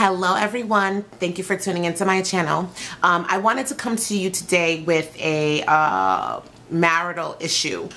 Hello everyone, thank you for tuning into my channel. I wanted to come to you today with a marital issue.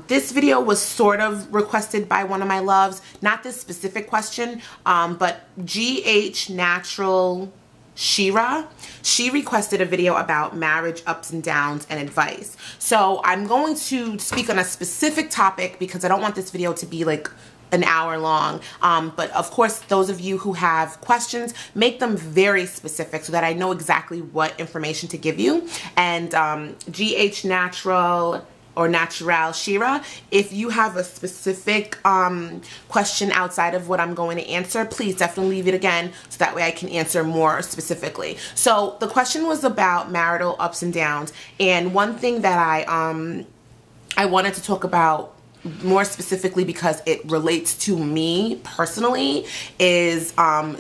This video was sort of requested by one of my loves, not this specific question, but GH Natural Shira. She requested a video about marriage ups and downs and advice. So I'm going to speak on a specific topic because I don't want this video to be like an hour long, but of course those of you who have questions, make them very specific so that I know exactly what information to give you. And GH Natural or Natural Shira, if you have a specific question outside of what I'm going to answer, please definitely leave it again so that way I can answer more specifically. So the question was about marital ups and downs, and one thing that I wanted to talk about more specifically because it relates to me personally is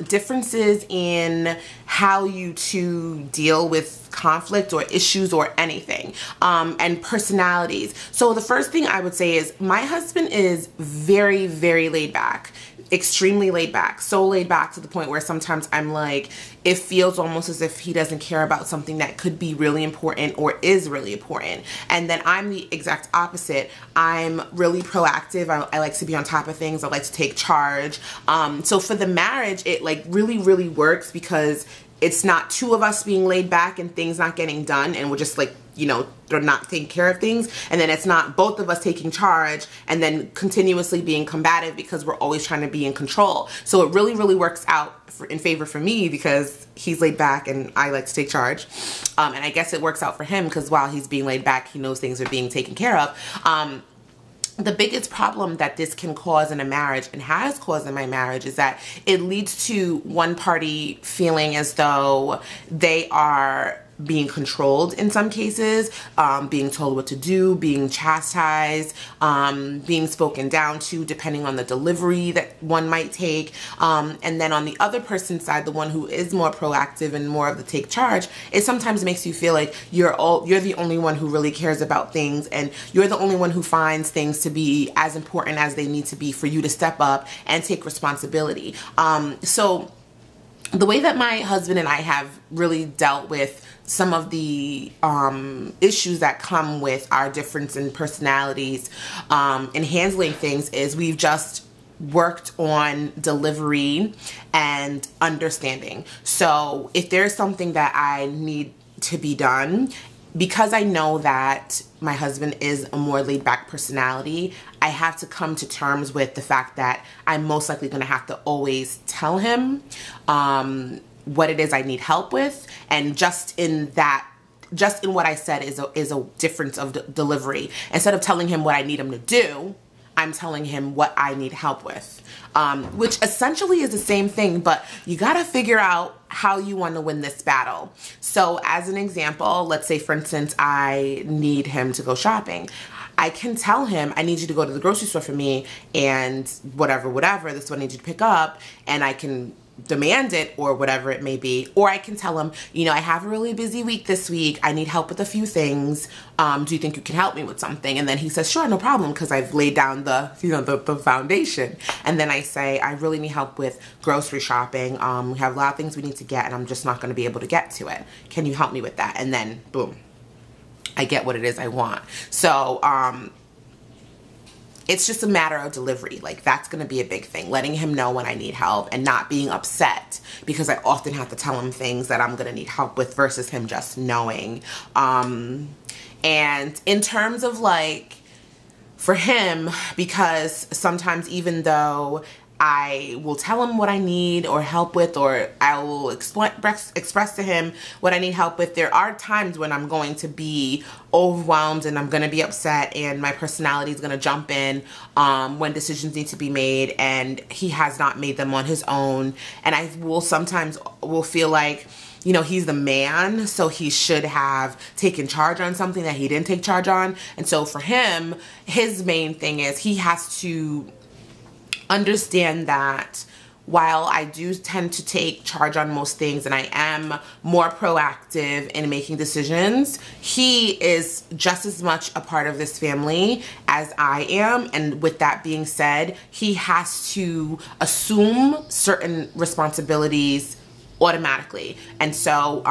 differences in how you two deal with conflict or issues or anything, and personalities. So the first thing I would say is my husband is very, very laid back. Extremely laid back, so laid back to the point where sometimes I'm like, it feels almost as if he doesn't care about something that could be really important or is really important. And then I'm the exact opposite. I'm really proactive. I like to be on top of things. I like to take charge. So for the marriage, it like really works because it's not two of us being laid back and things not getting done and we're just like, you know, they're not taking care of things, and then it's not both of us taking charge and then continuously being combative because we're always trying to be in control. So it really works out in favor for me because he's laid back and I like to take charge, and I guess it works out for him because while he's being laid back, he knows things are being taken care of. The biggest problem that this can cause in a marriage and has caused in my marriage is that it leads to one party feeling as though they are being controlled in some cases, being told what to do, being chastised, being spoken down to depending on the delivery that one might take. And then on the other person's side, the one who is more proactive and more of the take charge, it sometimes makes you feel like you're the only one who really cares about things, and you're the only one who finds things to be as important as they need to be for you to step up and take responsibility. So the way that my husband and I have really dealt with some of the issues that come with our difference in personalities in handling things is we've just worked on delivery and understanding. So if there's something that I need to be done, because I know that my husband is a more laid back personality, I have to come to terms with the fact that I'm most likely going to have to always tell him what it is I need help with, and just in what I said is a difference of delivery. Instead of telling him what I need him to do, I'm telling him what I need help with, which essentially is the same thing, but you gotta figure out how you want to win this battle. So as an example, let's say for instance, I need him to go shopping. I can tell him, I need you to go to the grocery store for me and whatever, this is what I need you to pick up, and I can demand it or whatever it may be. Or I can tell him, you know, I have a really busy week this week. I need help with a few things. Do you think you can help me with something? And then he says, sure, no problem, because I've laid down the, you know, the foundation. And then I say, I really need help with grocery shopping. We have a lot of things we need to get and I'm just not going to be able to get to it. Can you help me with that? And then boom, I get what it is I want. So, it's just a matter of delivery. Like, that's going to be a big thing. Letting him know when I need help and not being upset because I often have to tell him things that I'm going to need help with versus him just knowing. And in terms of like, for him, because sometimes even though I will tell him what I need or help with, or I will express to him what I need help with, there are times when I'm going to be overwhelmed and I'm going to be upset and my personality is going to jump in when decisions need to be made and he has not made them on his own. And I will sometimes feel like, you know, he's the man, so he should have taken charge on something that he didn't take charge on. And so for him, his main thing is he has to understand that while I do tend to take charge on most things and I am more proactive in making decisions, he is just as much a part of this family as I am. And with that being said, he has to assume certain responsibilities automatically. And so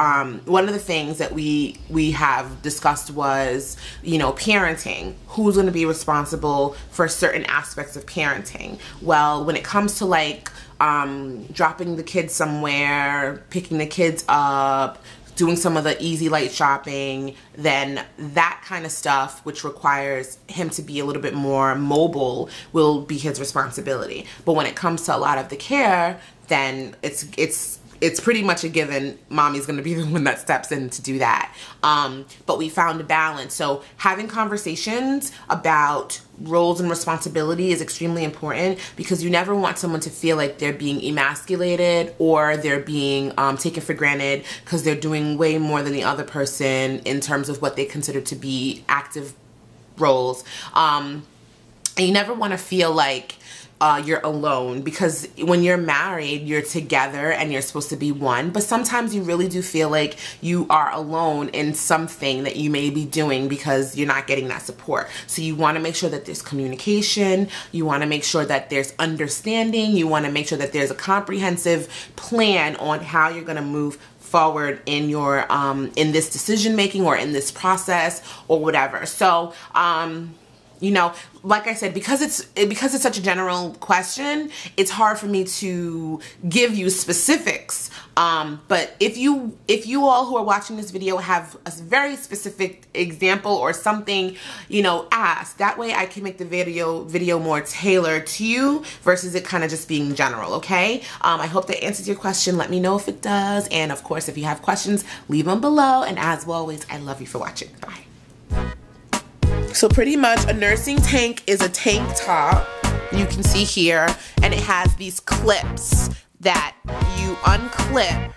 one of the things that we have discussed was, you know, parenting. Who's going to be responsible for certain aspects of parenting? Well, when it comes to like dropping the kids somewhere, picking the kids up, doing some of the easy light shopping, then that kind of stuff, which requires him to be a little bit more mobile, will be his responsibility. But when it comes to a lot of the care, then it's pretty much a given. Mommy's gonna be the one that steps in to do that. But we found a balance. So having conversations about roles and responsibility is extremely important, because you never want someone to feel like they're being emasculated or they're being taken for granted because they're doing way more than the other person in terms of what they consider to be active roles. And you never want to feel like you're alone, because when you're married, you're together and you're supposed to be one, but sometimes you really do feel like you are alone in something that you may be doing because you're not getting that support. So you want to make sure that there's communication, you want to make sure that there's understanding, you want to make sure that there's a comprehensive plan on how you're going to move forward in your in this decision making or in this process or whatever. So you know, like I said, because it's such a general question, it's hard for me to give you specifics. But if you all who are watching this video have a very specific example or something, you know, ask. That way I can make the video more tailored to you versus it kind of just being general, okay? I hope that answers your question. Let me know if it does. And of course, if you have questions, leave them below. And as always, I love you for watching. Bye. So pretty much a nursing tank is a tank top, you can see here, and it has these clips that you unclip